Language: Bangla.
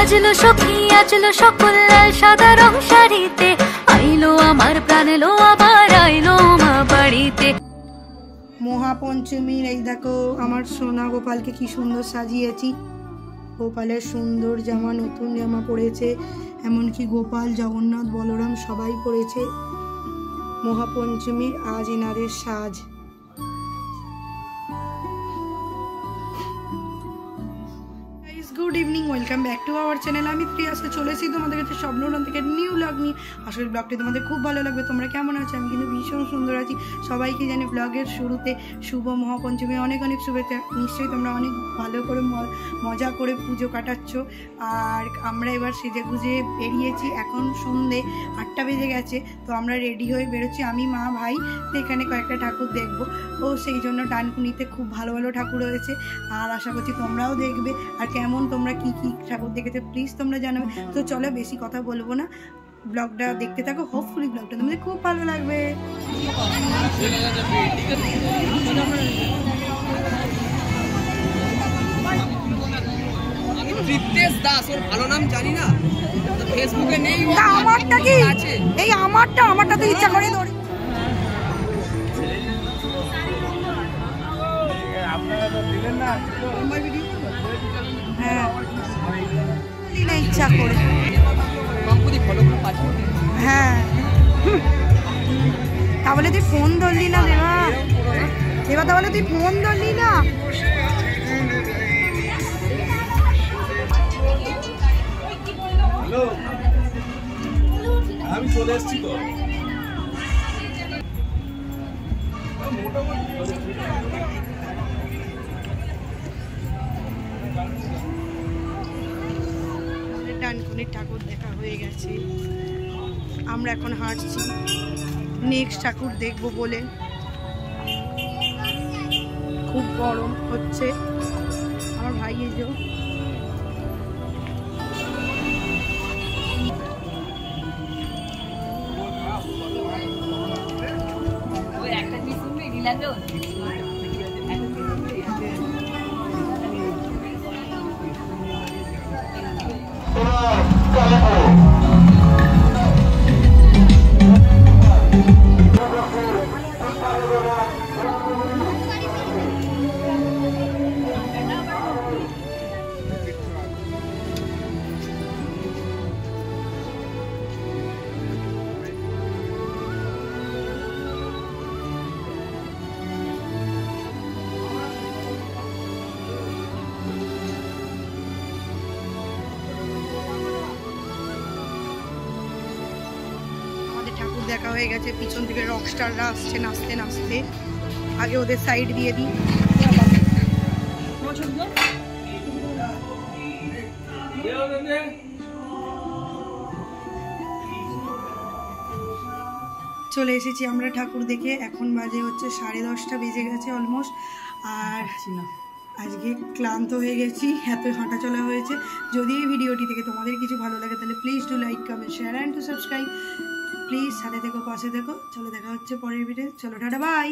সাজলো সখী আজলো সকল লাল সাদা রং শাড়িতে, আইলো আমার প্রাণ এলো আবার আইলো মা বাড়িতে। মহাপঞ্চমীর এই দেখো আমার সোনা গোপালকে কি সুন্দর সাজিয়েছি। গোপালের সুন্দর জামা, নতুন জামা পরেছে, এমনকি গোপাল, জগন্নাথ, বলরাম সবাই পরেছে। মহাপঞ্চমীর আজ এনাদের সাজ। Good evening, welcome back to our channel. আমি প্রিয়াসে চলে এসেছি তোমাদের কাছে স্বপ্নরাম থেকে নিউ ব্লগ নিয়ে। আসলে ব্লগটি তোমাদের খুব ভালো লাগবে। তোমরা কেমন আছো? আমি কিন্তু ভীষণ সুন্দর আছি। সবাইকে জানি ব্লগের শুরুতে শুভ মহাপঞ্চমী অনেক অনেক শুভেচ্ছা। নিশ্চয়ই তোমরা অনেক ভালো করে মজা করে পুজো কাটাচ্ছ। আর আমরা এবার সেজে গুজে বেরিয়েছি। এখন সন্ধে 8টা বেজে গেছে, তো আমরা রেডি হয়ে বেরোচ্ছি। আমি, মা, ভাই। তো এখানে কয়েকটা ঠাকুর দেখবো, ও সেই জন্য ডানকুনিতে খুব ভালো ভালো ঠাকুর রয়েছে। আর আশা করছি তোমরাও দেখবে। আর কেমন তোমরা কি কি ঠাকুর দেখেছো প্লিজ তোমরা জানাবে। তো চলো বেশি কথা বলবো না, ব্লগটা দেখতে থাকো। হোপফুলি ব্লগটা তোমাদের খুব ভালো লাগবে। রিতেশ দাস, ওর ভালো নাম জানি না, ফেসবুকে নেই। আমারটা কি এই আমারটা তো ইচ্ছা করে ধরে। আপনারা তো দিলেন না আমার ভিডিও। হ্যাঁ দিলে ইচ্ছা করে কম্পুদি ফলো করে পাঠিয়ে। হ্যাঁ তাহলে তুই ফোন ধরলি না দেবা, দেবা তাহলে তুই ফোন ধরলি না। হ্যালো, আমি চলে এসেছি তো। ডানকুনির ঠাকুর দেখা হয়ে গেছে। আমরা এখন হাঁটছি নেক্সট ঠাকুর দেখবো বলে। খুব গরম হচ্ছে। আমার ভাই এসো, একটা কি শুনবি নীলাঞ্জন? ঠাকুর দেখা হয়ে গেছে। পিছন থেকে রকস্টাররা আসছে নাচতে নাচতে। আগে ওদের সাইড দিয়ে দিই। চলে এসেছি আমরা ঠাকুর দেখে। এখন বাজে হচ্ছে 10:30 বেজে গেছে অলমোস্ট। আর আজকে ক্লান্ত হয়ে গেছি, এত হাঁটা চলা হয়েছে। যদি এই ভিডিওটি থেকে তোমাদের কিছু ভালো লাগে তাহলে please do like, comment, share and to subscribe. Please সাথে থেকো, পাশে থেকো। চলো দেখা হচ্ছে পরের ভিডিও। চলো টাটা, বাই।